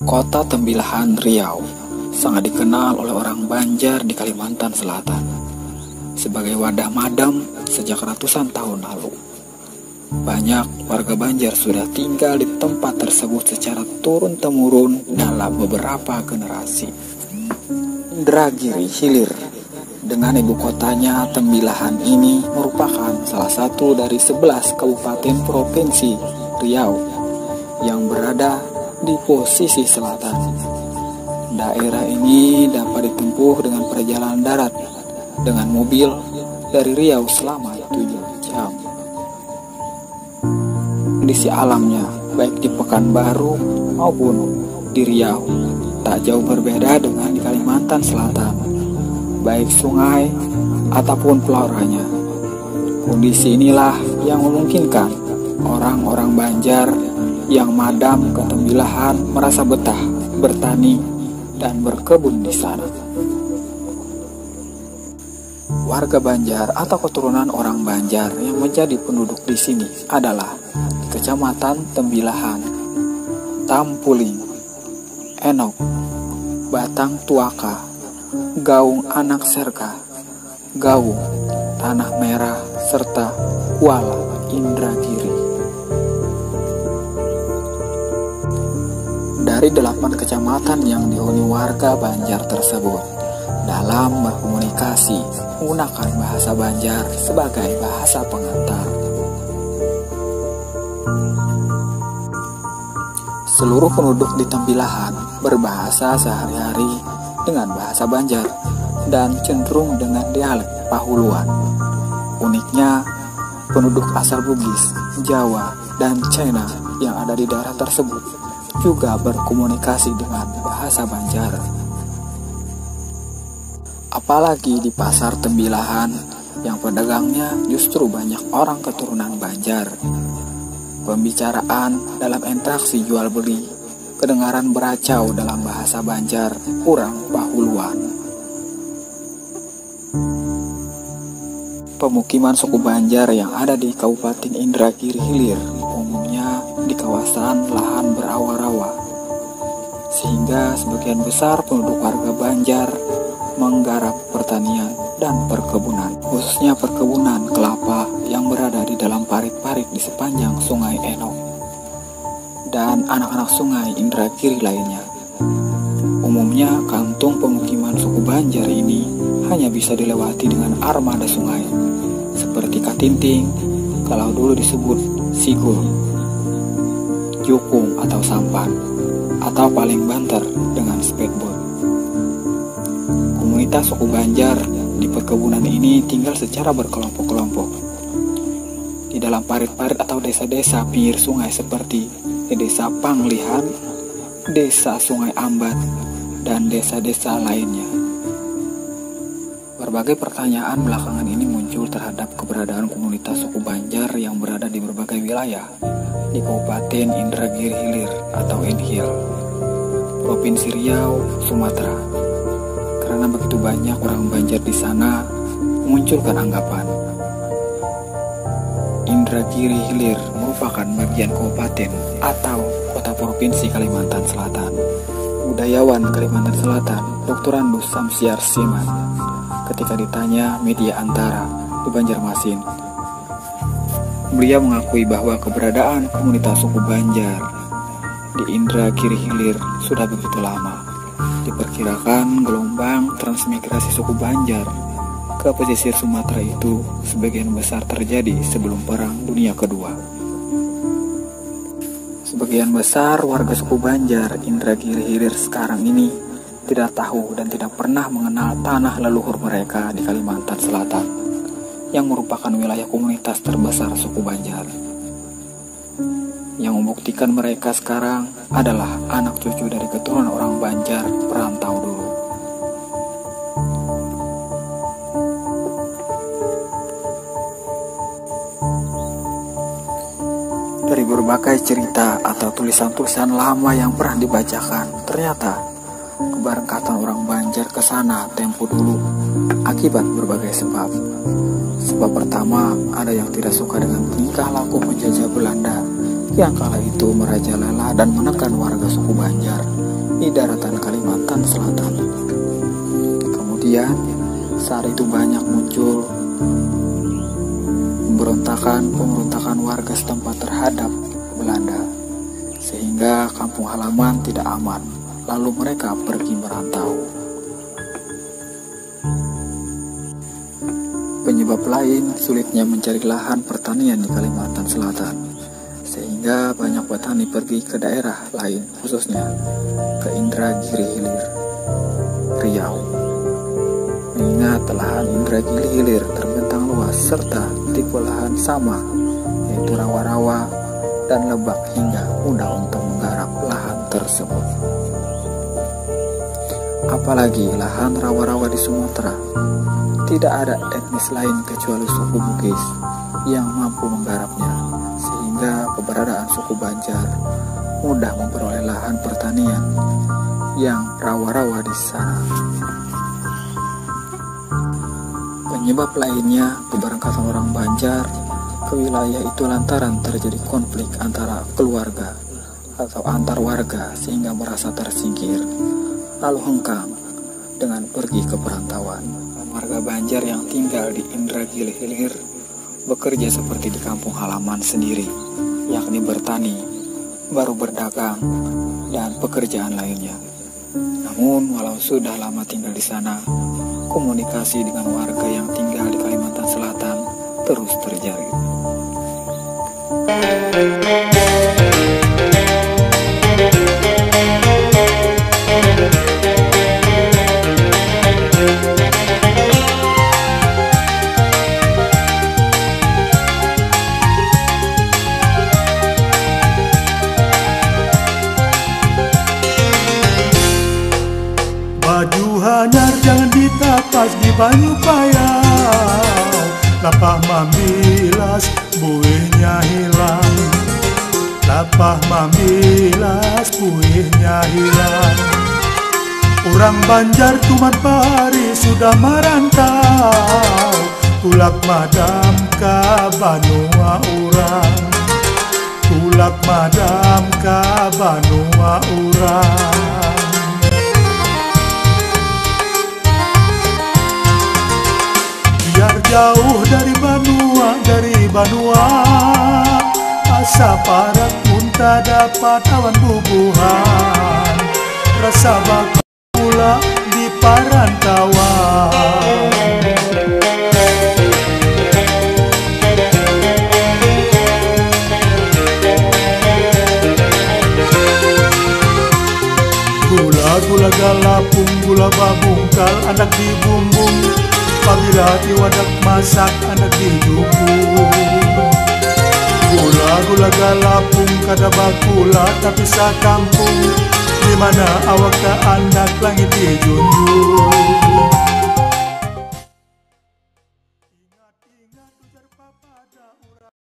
Kota Tembilahan, Riau, sangat dikenal oleh orang Banjar di Kalimantan Selatan sebagai wadah madam sejak ratusan tahun lalu. Banyak warga Banjar sudah tinggal di tempat tersebut secara turun-temurun dalam beberapa generasi. Indragiri Hilir dengan ibu kotanya Tembilahan ini merupakan salah satu dari 11 kabupaten provinsi Riau yang berada di posisi selatan. Daerah ini dapat ditempuh dengan perjalanan darat dengan mobil dari Riau selama 7 jam. Kondisi alamnya baik di Pekanbaru maupun di Riau tak jauh berbeda dengan di Kalimantan Selatan, baik sungai ataupun floranya. Kondisi inilah yang memungkinkan orang-orang Banjar yang madam ke Tembilahan merasa betah bertani dan berkebun di sana. Warga Banjar atau keturunan orang Banjar yang menjadi penduduk di sini adalah di Kecamatan Tembilahan, Tampuling, Enok, Batang Tuaka, Gaung Anak Serka, Gaung, Tanah Merah, serta Kuala Indragiri. Dari 8 kecamatan yang dihuni warga Banjar tersebut, dalam berkomunikasi menggunakan bahasa Banjar sebagai bahasa pengantar. Seluruh penduduk di Tembilahan berbahasa sehari-hari dengan bahasa Banjar dan cenderung dengan dialek Pahuluan. Uniknya, penduduk asal Bugis, Jawa, dan Cina yang ada di daerah tersebut juga berkomunikasi dengan bahasa Banjar. Apalagi di pasar Tembilahan yang pedagangnya justru banyak orang keturunan Banjar. Pembicaraan dalam interaksi jual beli kedengaran beracau dalam bahasa Banjar kurang Pahuluan. Pemukiman suku Banjar yang ada di Kabupaten Indragiri Hilir umumnya di kawasan lahan berawa-rawa, sehingga sebagian besar penduduk warga Banjar menggarap pertanian dan perkebunan, khususnya perkebunan kelapa yang berada di dalam parit-parit di sepanjang Sungai Enok dan anak-anak Sungai Indragiri lainnya. Umumnya kantung pemukiman suku Banjar ini hanya bisa dilewati dengan armada sungai seperti Katinting, kalau dulu disebut Sigul, Jukung atau Sampan, atau paling banter dengan speedboat. Komunitas suku Banjar di perkebunan ini tinggal secara berkelompok-kelompok di dalam parit-parit atau desa-desa pinggir sungai seperti di Desa Panglihan, Desa Sungai Ambat, dan desa-desa lainnya. Berbagai pertanyaan belakangan ini muncul terhadap keberadaan komunitas suku Banjar yang berada di berbagai wilayah di Kabupaten Indragiri Hilir atau Inhil, Provinsi Riau, Sumatera. Karena begitu banyak orang Banjar di sana, memunculkan anggapan Indragiri Hilir merupakan bagian kabupaten atau kota provinsi Kalimantan Selatan. Budayawan Kalimantan Selatan, Dr. Andus Samsiar Siman, ketika ditanya media Antara di Banjarmasin, beliau mengakui bahwa keberadaan komunitas suku Banjar di Indragiri Hilir sudah begitu lama. Diperkirakan gelombang transmigrasi suku Banjar ke pesisir Sumatera itu sebagian besar terjadi sebelum Perang Dunia Kedua. Sebagian besar warga suku Banjar Indragiri Hilir sekarang ini tidak tahu dan tidak pernah mengenal tanah leluhur mereka di Kalimantan Selatan yang merupakan wilayah komunitas terbesar suku Banjar. Yang membuktikan mereka sekarang adalah anak cucu dari keturunan orang Banjar perantau dulu. Dari berbagai cerita atau tulisan-tulisan lama yang pernah dibacakan, ternyata keberangkatan orang Banjar ke sana tempo dulu akibat berbagai sebab. Sebab pertama, ada yang tidak suka dengan tingkah laku penjajah Belanda yang kala itu merajalela dan menekan warga suku Banjar Selatan. Kemudian saat itu banyak muncul pemberontakan warga setempat terhadap Belanda, sehingga kampung halaman tidak aman. Lalu mereka pergi merantau. Penyebab lain sulitnya mencari lahan pertanian di Kalimantan Selatan, sehingga banyak petani pergi ke daerah lain, khususnya ke Indragiri Hilir, Riau. Mengingat lahan Indragiri Hilir terbentang luas serta tipe lahan sama, yaitu rawa-rawa dan lebak, hingga mudah untuk menggarap lahan tersebut. Apalagi lahan rawa-rawa di Sumatera, tidak ada etnis lain kecuali suku Bugis yang mampu menggarapnya, sehingga keberadaan suku Banjar mudah memperoleh lahan pertanian yang rawa-rawa di sana. Penyebab lainnya keberangkatan orang Banjar ke wilayah itu lantaran terjadi konflik antara keluarga atau antar warga, sehingga merasa tersingkir, lalu hengkang dengan pergi ke perantauan. Warga Banjar yang tinggal di Indragiri Hilir bekerja seperti di kampung halaman sendiri, yakni bertani, baru berdagang, dan pekerjaan lainnya. Namun walau sudah lama tinggal di sana, komunikasi dengan warga yang tinggal di Kalimantan Selatan terus terjalin. Baju hanyar jangan ditapas di banyu payau, lapah mambilas buihnya hilang, lapah mambilas buihnya hilang. Orang Banjar tuman pari sudah merantau, tulak madam ka banua urang, tulak madam ka banua urang. Biar jauh dari Banua, asa parat pun tak dapat awan bubuhan, rasa bakal pula di perantauan. Gula galapung, gula babungkal, anak dibumbung. Apabila diwadak masak, anak dijubung. Gula galapung kada bakula tapi sakampung, dimana awak ke anak langit dijunjung.